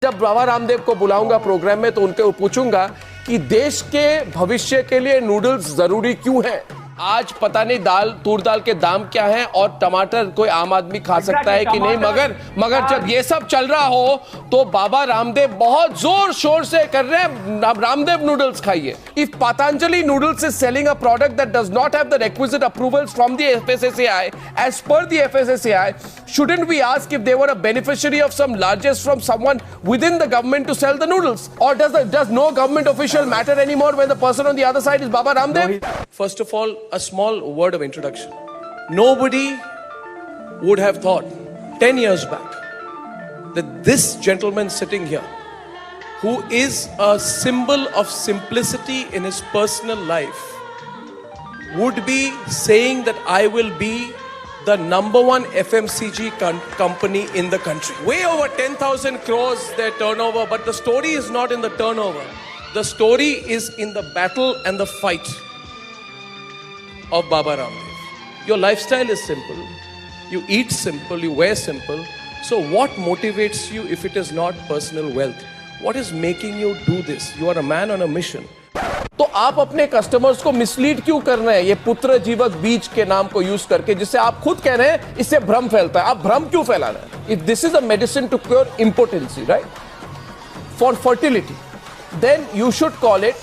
जब बाबा रामदेव को बुलाऊंगा प्रोग्राम में तो उनके पूछूंगा कि देश के भविष्य के लिए नूडल्स जरूरी क्यों है। आज पता नहीं तूर दाल के दाम क्या हैं और टमाटर कोई आम आदमी खा सकता है कि नहीं, मगर जब ये सब चल रहा हो तो बाबा रामदेव बहुत जोर शोर से कर रहे हैं रामदेव नूडल्स खाइए। If Patanjali Noodles is selling a product that does not have the requisite approvals from the FSSAI, as per the FSSAI, shouldn't we ask if they were a beneficiary of some largesse from someone within the government to sell the noodles? Or does no government official matter anymore when the person on the other side is Baba Ramdev? First of all, a small word of introduction. Nobody would have thought 10 years back that this gentleman sitting here, who is a symbol of simplicity in his personal life, would be saying that I will be the #1 FMCG company in the country. Way over 10,000 crores their turnover, but the story is not in the turnover. The story is in the battle and the fight of Baba Ramdev. Your lifestyle is simple. You eat simple, you wear simple. So what motivates you if it is not personal wealth? What is making you do this? You are a man on a mission. तो आप अपने customers को mislead क्यों कर रहे हैं ये पुत्र जीवक बीज के नाम को यूज करके, जिससे आप खुद कह रहे हैं इससे भ्रम फैलता है। आप भ्रम क्यों फैला रहे हैं? If this is a medicine to cure impotency, right, for fertility, then you should call it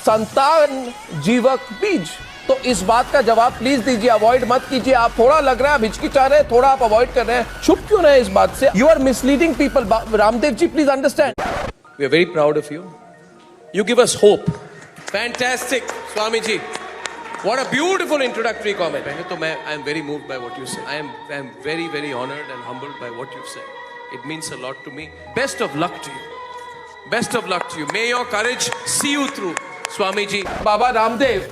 Santan Jeevak बीज। तो इस बात का जवाब प्लीज दीजिए, अवॉइड मत कीजिए। आप थोड़ा लग रहा है आप हिचकिचा रहे हैं, थोड़ा आप अवॉइड कर रहे हैं, चुप क्यों रहे इस बात से? You are misleading people. Ramdev ji, please understand. We are very proud of you. You give us hope. Fantastic, Swami ji. What a beautiful introductory comment. I am very moved by what you say. I am very, very honored and humbled by what you've said. It means a lot to me. Best of luck to you. Best of luck to you. May your courage see you through, Swami ji. Baba Ramdev,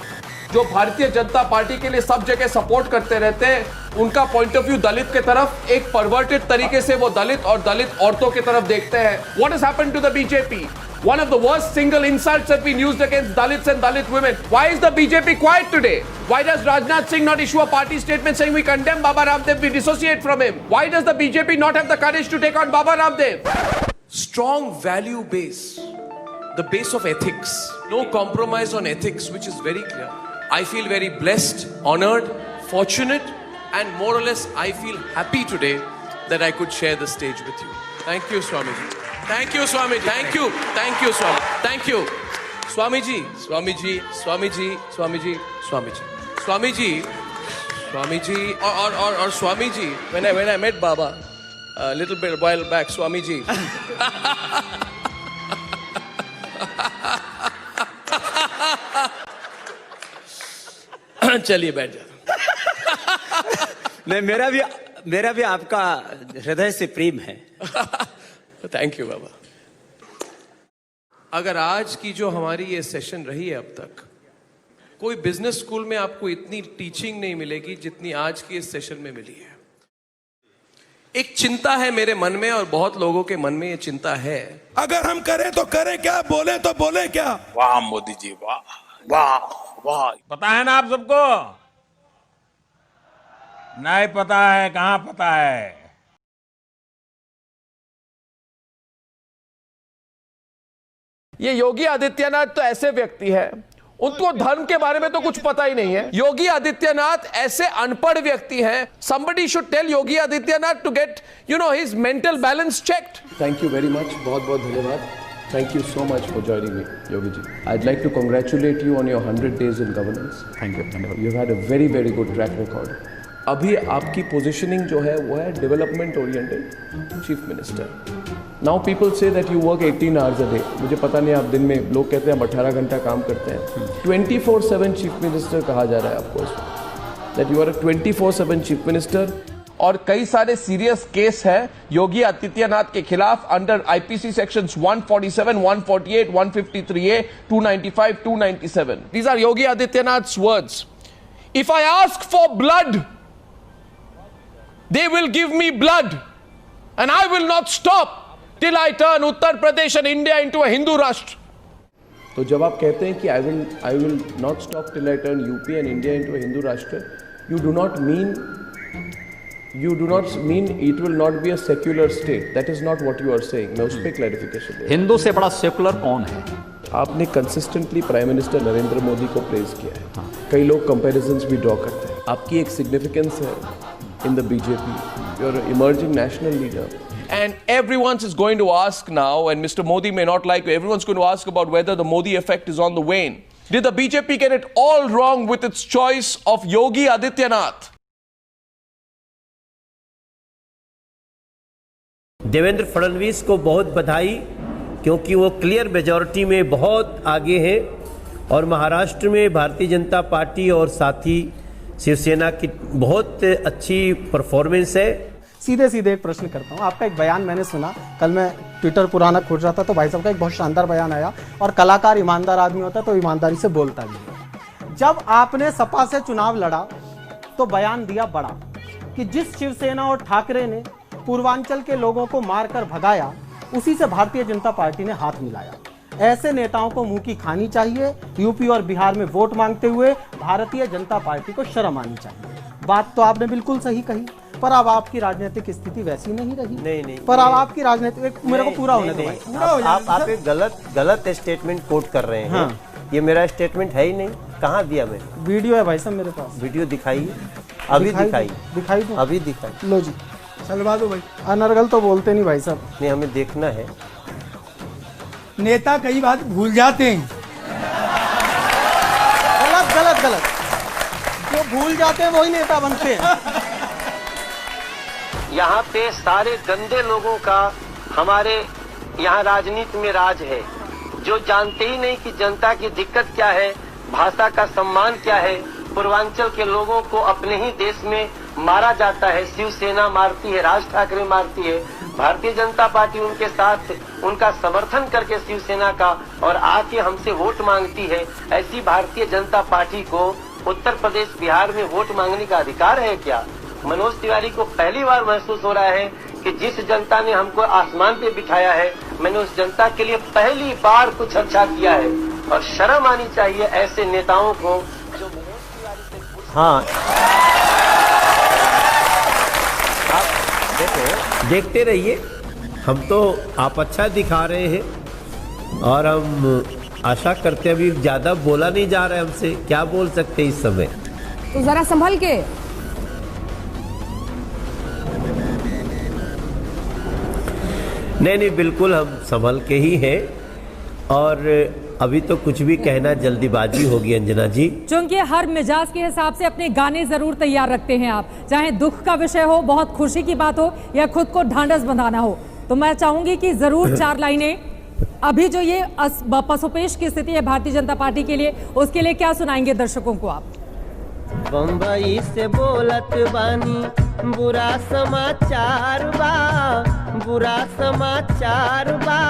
जो Bharatiya Janata party के लिए सब जगह support करते रहते हैं, उनका point of view दलित के तरफ एक परवर्टेड तरीके से वो दलित और दलित औरतों की तरफ देखते हैं. What has happened to the BJP? One of the worst single insults have been used against Dalits and Dalit women. Why is the BJP quiet today? Why does Rajnath Singh not issue a party statement saying we condemn Baba Ramdev, we dissociate from him? Why does the BJP not have the courage to take on Baba Ramdev? Strong value base, the base of ethics. No compromise on ethics, which is very clear. I feel very blessed, honored, fortunate, and more or less I feel happy today that I could share the stage with you. Thank you, Swamiji. Thank you, Swamiji. Thank you. Thank you, Swami. Thank you. Swamiji, Swamiji, Swamiji, Swamiji, Swamiji. Swamiji, Swamiji, or Swamiji, when I met Baba a little bit a while back, Swamiji. चलिए बैठ जाओ. नहीं, मेरा भी आपका हृदय से प्रेम है. थैंक यू बाबा. अगर आज की जो हमारी ये सेशन रही है अब तक, कोई बिजनेस स्कूल में आपको इतनी टीचिंग नहीं मिलेगी जितनी आज की इस सेशन में मिली है. एक चिंता है मेरे मन में और बहुत लोगों के मन में ये चिंता है. अगर हम करें तो करें क्या, बोले तो बोले क्या. वाह मोदी जी, वाह वाह वाह. पता है ना आप सबको? नहीं पता है? कहां पता है? ये योगी आदित्यनाथ तो ऐसे व्यक्ति है, उनको धर्म के बारे में तो कुछ पता ही नहीं है. योगी आदित्यनाथ ऐसे अनपढ़ व्यक्ति हैं. somebody should tell Yogi Adityanath to get his mental balance checked. Thank you very much. बहुत बहुत धन्यवाद. Thank you so much for joining me, Yogi ji. I'd like to congratulate you on your 100 days in governance. Thank you. You've had a very, very good track record. अभी आपकी positioning जो है वो है development oriented chief minister. Now people say that you work 18 hours a day. मुझे पता नहीं आप दिन में, लोग कहते हैं हम 18 घंटा काम करते हैं. 24/7 चीफ मिनिस्टर कहा जा रहा है आपको, that you are a 24/7 chief minister. और कई सारे सीरियस केस है योगी आदित्यनाथ के खिलाफ under IPC sections 147, 148, 153A, 295, 297. These are Yogi Adityanath's words. If I ask for blood, they will give me blood, and I will not stop till I turn Uttar Pradesh and India into a Hindu Rashtra. तो जब आप कहते हैं कि I will not stop till I turn UP and India into a Hindu Rashtra, you do not mean You do not mean it will not be a secular state. That is not what you are saying. मैं उस पर clarification दूँ. हिंदू से बड़ा secular कौन है? आपने consistently prime minister Narendra Modi को प्रेज किया है. कई लोग कंपैरिजंस भी ड्रॉ करते हैं. आपकी एक सिग्निफिकेंस है in the BJP. You are emerging national leader. And everyone is going to ask now, and Mr. Modi may not like, everyone's going to ask about whether the Modi effect is on the wane. Did the BJP get it all wrong with its choice of Yogi Adityanath? Devendra Fadnavis को बहुत बधाई, क्योंकि वो clear majority में बहुत आगे हैं और महाराष्ट्र में भारतीय जनता पार्टी और साथ ही शिवसेना की बहुत अच्छी परफॉर्मेंस है. सीधे सीधे एक प्रश्न करता हूँ. आपका एक बयान मैंने सुना, कल मैं ट्विटर पुराना खोज रहा था तो भाई साहब का एक बहुत शानदार बयान आया, और कलाकार ईमानदार आदमी होता है तो ईमानदारी से बोलता भी है. जब आपने सपा से चुनाव लड़ा तो बयान दिया बड़ा कि जिस शिवसेना और ठाकरे ने पूर्वांचल के लोगों को मारकर भगाया, उसी से भारतीय जनता पार्टी ने हाथ मिलाया. ऐसे नेताओं को मुंह की खानी चाहिए. यूपी और बिहार में वोट मांगते हुए भारतीय जनता पार्टी को शर्म आनी चाहिए. बात तो आपने बिल्कुल सही कही, पर अब आपकी राजनीतिक स्थिति वैसी नहीं रही. नहीं पर अब आपकी राजनीतिक, मेरे को पूरा होने दो भाई. आप एक गलत स्टेटमेंट कोट कर रहे हैं. हाँ. ये मेरा स्टेटमेंट है ही नहीं. कहाँ दिया मैं? वीडियो है भाई साहब मेरे पास. वीडियो दिखाइए. अभी दिखाई दो. अभी दिखाई. लो जी, चलवा दो भाई. अनर्गल तो बोलते नहीं भाई साहब. नहीं, हमें देखना है. नेता कई बात भूल जाते हैं. गलत. जो भूल जाते हैं वही नेता बनते हैं. यहाँ पे सारे गंदे लोगों का हमारे यहाँ राजनीति में राज है, जो जानते ही नहीं कि जनता की दिक्कत क्या है, भाषा का सम्मान क्या है. पूर्वांचल के लोगों को अपने ही देश में मारा जाता है. शिवसेना मारती है, राज ठाकरे मारती है, भारतीय जनता पार्टी उनके साथ उनका समर्थन करके शिवसेना का और आके हमसे वोट मांगती है. ऐसी भारतीय जनता पार्टी को उत्तर प्रदेश बिहार में वोट मांगने का अधिकार है क्या? मनोज तिवारी को पहली बार महसूस हो रहा है कि जिस जनता ने हमको आसमान पे बिठाया है, मैंने उस जनता के लिए पहली बार कुछ अच्छा किया है. और शर्म आनी चाहिए ऐसे नेताओं को जो मनोज तिवारी से. हाँ, आप देखते रहिए. हम तो आप अच्छा दिखा रहे हैं और हम आशा करते हैं. अभी ज्यादा बोला नहीं जा रहा है हमसे. क्या बोल सकते हैं इस समय? तो जरा संभल के. नहीं, बिल्कुल हम संभल के ही हैं. और अभी तो कुछ भी कहना जल्दीबाजी होगी अंजना जी. चूंकि हर मिजाज के हिसाब से अपने गाने जरूर तैयार रखते हैं आप, चाहे दुख का विषय हो, बहुत खुशी की बात हो, या खुद को ढांढस बंधाना हो. तो मैं चाहूंगी कि जरूर 4 लाइनें अभी जो ये पसोपेश की स्थिति है भारतीय जनता पार्टी के लिए, उसके लिए क्या सुनाएंगे दर्शकों को आप? बम्बई से बोलत बानी, बुरा समाचार बा, बुरा समाचार बा.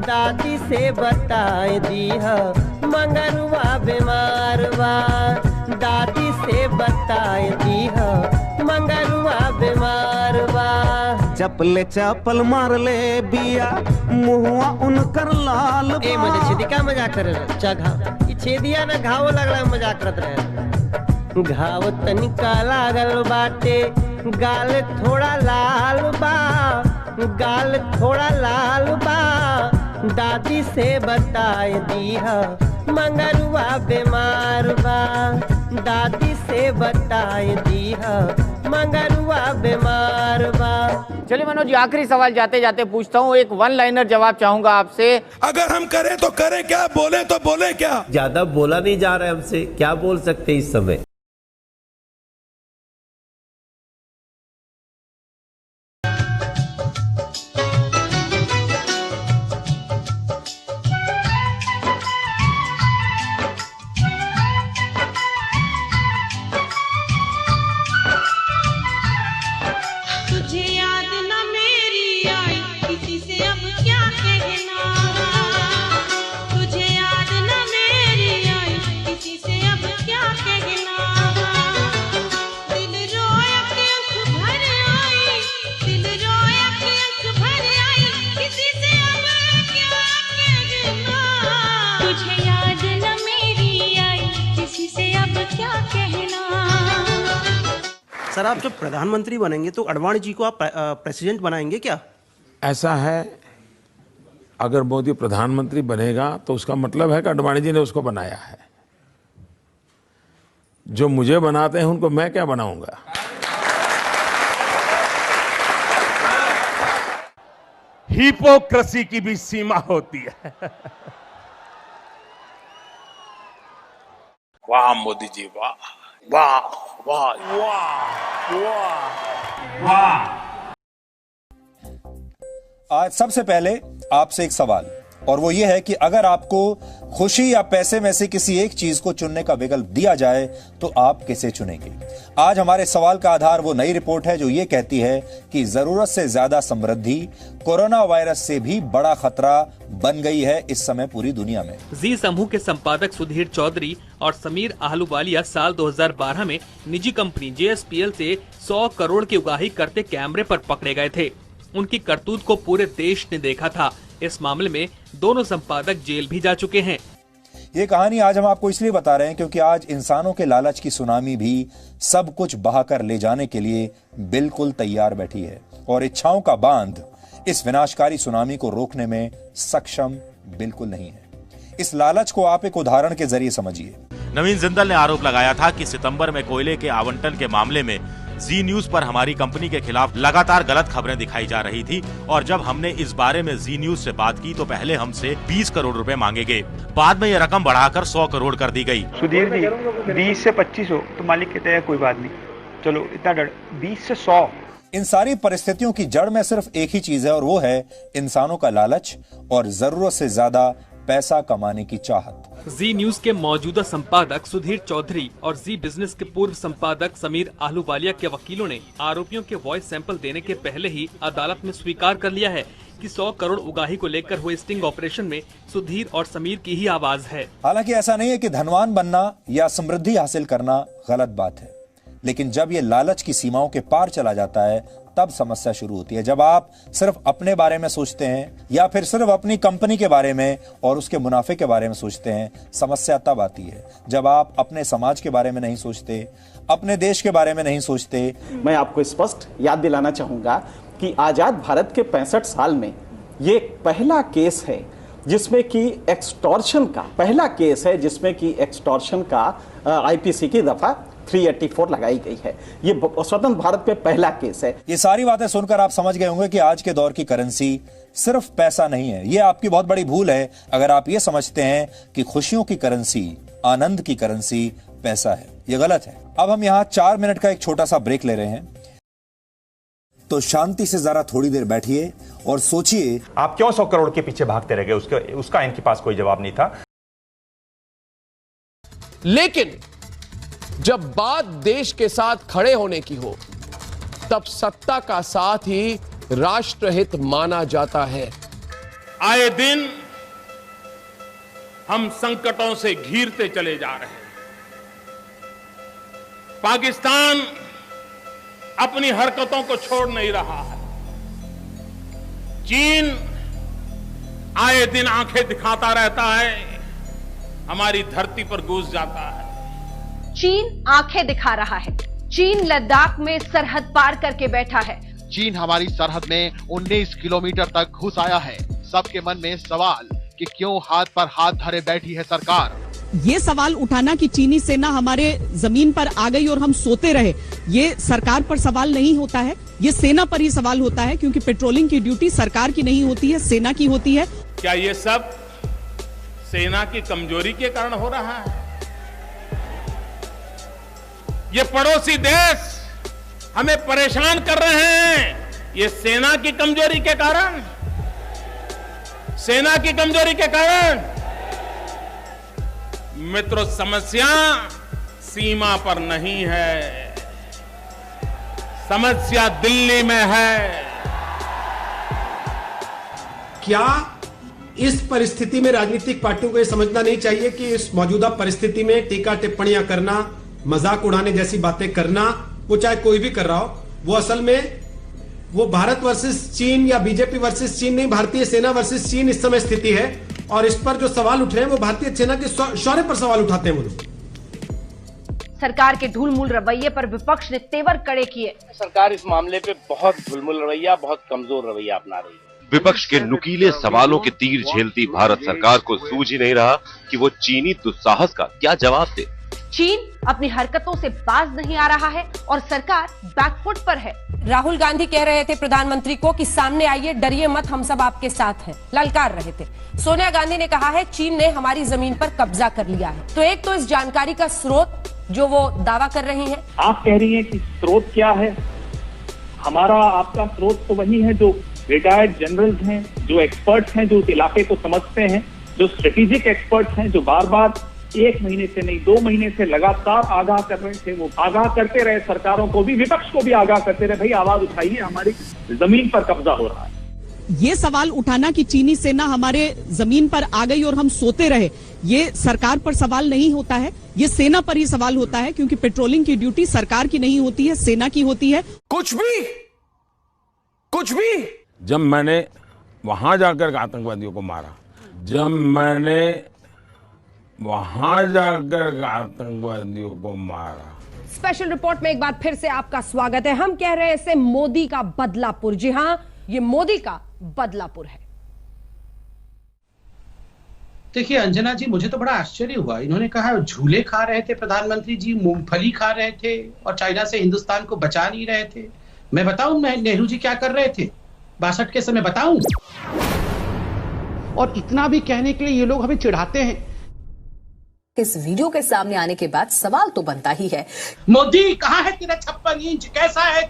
दादी से बताए दीहा मंगरुआ बीमार बा. दादी से बताए दीहा मंगरुआ बीमार बा. चपल मार ले बिया, मुहुआ उनकर लाल बा. ए मजे छेदी का मजाक कर रहे? घाव छेदिया ना घाव लगला मजाक करत रहे. घाव तनिका लागल बाटे, गाल थोड़ा लाल बा, गाल थोड़ा लाल बा. दादी से बताए दीहा मंगरुआ बीमार बा. दादी से बताए दीहा मंगरुआ बीमार बा. चलिए मनोज जी, आखिरी सवाल जाते जाते पूछता हूँ. एक 1 लाइनर जवाब चाहूंगा आपसे. अगर हम करें तो करें क्या, बोले तो बोले क्या? ज्यादा बोला नहीं जा रहा है हमसे. क्या बोल सकते हैं इस समय? सर आप जब प्रधानमंत्री बनेंगे तो अडवाणी जी को आप प्रेसिडेंट बनाएंगे क्या? ऐसा है, अगर मोदी प्रधानमंत्री बनेगा तो उसका मतलब है कि अडवाणी जी ने उसको बनाया है। जो मुझे बनाते हैं उनको मैं क्या बनाऊंगा? हिपोक्रेसी की भी सीमा होती है। वाह मोदी जी वाह वाह वाह वाह वाह वाह। आज सबसे पहले आपसे एक सवाल, और वो ये है कि अगर आपको खुशी या पैसे में से किसी एक चीज को चुनने का विकल्प दिया जाए तो आप किसे चुनेंगे? आज हमारे सवाल का आधार वो नई रिपोर्ट है जो ये कहती है कि जरूरत से ज्यादा समृद्धि कोरोना वायरस से भी बड़ा खतरा बन गई है इस समय पूरी दुनिया में। जी समूह के संपादक सुधीर चौधरी और समीर आहलूवालिया साल 2012 में निजी कंपनी JSPL से 100 करोड़ की उगाही करते कैमरे पर पकड़े गए थे। उनकी करतूत को पूरे देश ने देखा था। इस मामले में दोनों संपादक जेल भी जा चुके हैं। ये कहानी आज हम आपको इसलिए बता रहे हैं क्योंकि आज इंसानों के लालच की सुनामी भी सब कुछ बहाकर ले जाने के लिए बिल्कुल तैयार बैठी है और इच्छाओं का बांध इस विनाशकारी सुनामी को रोकने में सक्षम बिल्कुल नहीं है। इस लालच को आप एक उदाहरण के जरिए समझिए। नवीन जिंदल ने आरोप लगाया था कि सितंबर में कोयले के आवंटन के मामले में जी न्यूज पर हमारी कंपनी के खिलाफ लगातार गलत खबरें दिखाई जा रही थी और जब हमने इस बारे में जी न्यूज से बात की तो पहले हमसे 20 करोड़ रुपए मांगे गए। बाद में ये रकम बढ़ाकर 100 करोड़ कर दी गई। सुधीर जी 20 से 25 हो तो मालिक कहते हैं कोई बात नहीं, चलो इतना डर 20 से 100। इन सारी परिस्थितियों की जड़ में सिर्फ एक ही चीज है और वो है इंसानों का लालच और जरूरत से ज्यादा पैसा कमाने की चाहत। जी न्यूज के मौजूदा संपादक सुधीर चौधरी और जी बिजनेस के पूर्व संपादक समीर आहलूवालिया के वकीलों ने आरोपियों के वॉइस सैंपल देने के पहले ही अदालत में स्वीकार कर लिया है कि 100 करोड़ उगाही को लेकर हुए स्टिंग ऑपरेशन में सुधीर और समीर की ही आवाज है। हालांकि ऐसा नहीं है कि धनवान बनना या समृद्धि हासिल करना गलत बात है, लेकिन जब ये लालच की सीमाओं के पार चला जाता है तब समस्या शुरू होती है। जब आप सिर्फ अपने बारे में सोचते हैं या फिर सिर्फ अपनी कंपनी के बारे में और उसके मुनाफे के बारे में सोचते हैं, समस्या तब आती है जब आप अपने समाज के बारे में नहीं सोचते, अपने देश के बारे में नहीं सोचते। मैं आपको स्पष्ट याद दिलाना चाहूंगा कि आजाद भारत के 65 साल में ये पहला केस है जिसमें कि एक्सटॉर्शन का IPC की दफा 384 लगाई गई है। ये स्वतंत्र भारत में पहला केस है। ये सारी बातें सुनकर आप समझ गए होंगे कि आज के दौर की करेंसी सिर्फ पैसा नहीं है। ये आपकी बहुत बड़ी भूल है अगर आप ये समझते हैं कि खुशियों की करेंसी, आनंद की करेंसी पैसा है। ये गलत है। अब हम यहाँ 4 मिनट का एक छोटा सा ब्रेक ले रहे हैं, तो शांति से जरा थोड़ी देर बैठिए और सोचिए आप क्यों 100 करोड़ के पीछे भागते रह गए। उसका इनके पास कोई जवाब नहीं था। लेकिन जब बात देश के साथ खड़े होने की हो तब सत्ता का साथ ही राष्ट्रहित माना जाता है। आए दिन हम संकटों से घिरते चले जा रहे हैं। पाकिस्तान अपनी हरकतों को छोड़ नहीं रहा है। चीन आए दिन आंखें दिखाता रहता है, हमारी धरती पर घुस जाता है। चीन आंखें दिखा रहा है। चीन लद्दाख में सरहद पार करके बैठा है। चीन हमारी सरहद में 19 किलोमीटर तक घुस आया है। सबके मन में सवाल कि क्यों हाथ पर हाथ धरे बैठी है सरकार। ये सवाल उठाना कि चीनी सेना हमारे जमीन पर आ गई और हम सोते रहे, ये सरकार पर सवाल नहीं होता है, ये सेना पर ही सवाल होता है, क्योंकि पेट्रोलिंग की ड्यूटी सरकार की नहीं होती है, सेना की होती है। क्या ये सब सेना की कमजोरी के कारण हो रहा है? ये पड़ोसी देश हमें परेशान कर रहे हैं, ये सेना की कमजोरी के कारण, सेना की कमजोरी के कारण। मित्रों, समस्या सीमा पर नहीं है, समस्या दिल्ली में है। क्या इस परिस्थिति में राजनीतिक पार्टियों को यह समझना नहीं चाहिए कि इस मौजूदा परिस्थिति में टीका टिप्पणियां करना, मजाक उड़ाने जैसी बातें करना, वो चाहे कोई भी कर रहा हो, वो असल में वो भारत वर्सेस चीन या बीजेपी वर्सेस चीन नहीं, भारतीय सेना वर्सेस चीन इस समय स्थिति है। और इस पर जो सवाल उठ रहे हैं वो भारतीय सेना के शौर्य पर सवाल उठाते हैं वो लोग। सरकार के ढूलमूल रवैये पर विपक्ष ने तेवर कड़े किए। सरकार इस मामले पे बहुत ढुलमुल रवैया, बहुत कमजोर रवैया अपना रही है। विपक्ष के नुकीले सवालों के तीर झेलती भारत सरकार को सूझ ही नहीं रहा कि वो चीनी दुस्साहस का क्या जवाब दे। चीन अपनी हरकतों से बाज नहीं आ रहा है और सरकार बैकफुट पर है। राहुल गांधी कह रहे थे प्रधानमंत्री को कि सामने आइए, डरिए मत, हम सब आपके साथ हैं, ललकार रहे थे। सोनिया गांधी ने कहा है चीन ने हमारी जमीन पर कब्जा कर लिया है। तो एक तो इस जानकारी का स्रोत जो वो दावा कर रही हैं। आप कह रही हैं कि स्रोत क्या है? हमारा आपका स्रोत तो वही है जो रिटायर्ड जनरल्स हैं, जो एक्सपर्ट्स हैं, जो उस इलाके को समझते हैं, जो स्ट्रेटेजिक एक्सपर्ट्स हैं, जो बार बार 1 महीने से नहीं 2 महीने से लगातार आगाह कर रहे थे। वो आगाह करते रहे, सरकारों को भी, विपक्ष को भी आगाह करते रहे, भाई आवाज उठाइए, हमारी जमीन पर कब्जा हो रहा है। ये सवाल उठाना कि चीनी सेना हमारे जमीन पर आ गई और हम सोते रहे, ये सरकार पर सवाल नहीं होता है, ये सेना पर ही सवाल होता है, क्योंकि पेट्रोलिंग की ड्यूटी सरकार की नहीं होती है, सेना की होती है। कुछ भी जब मैंने वहां जाकर आतंकवादियों को मारा, जब मैंने वहां जाकर आतंकवादियों को मारा। स्पेशल रिपोर्ट में एक बार फिर से आपका स्वागत है। हम कह रहे हैं इसे मोदी का बदलापुर। जी हां, ये मोदी का बदलापुर है। देखिए अंजना जी, मुझे तो बड़ा आश्चर्य हुआ। इन्होंने कहा झूले खा रहे थे प्रधानमंत्री जी, मूंगफली खा रहे थे और चाइना से हिंदुस्तान को बचा नहीं रहे थे। मैं बताऊं नेहरू जी क्या कर रहे थे 62 के समय, बताऊं? और इतना भी कहने के लिए ये लोग हमें चिढ़ाते हैं। इस वीडियो के सामने आने के बाद सवाल तो बनता ही है, मोदी कहाँ है तेरा 56 इंच? कैसा है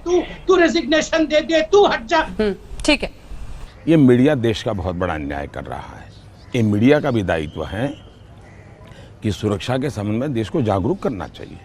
तू रेजिग्नेशन दे दे, तू हट जा। ठीक है। ये मीडिया देश का बहुत बड़ा अन्याय कर रहा है। ये मीडिया का भी दायित्व है कि सुरक्षा के संबंध में देश को जागरूक करना चाहिए।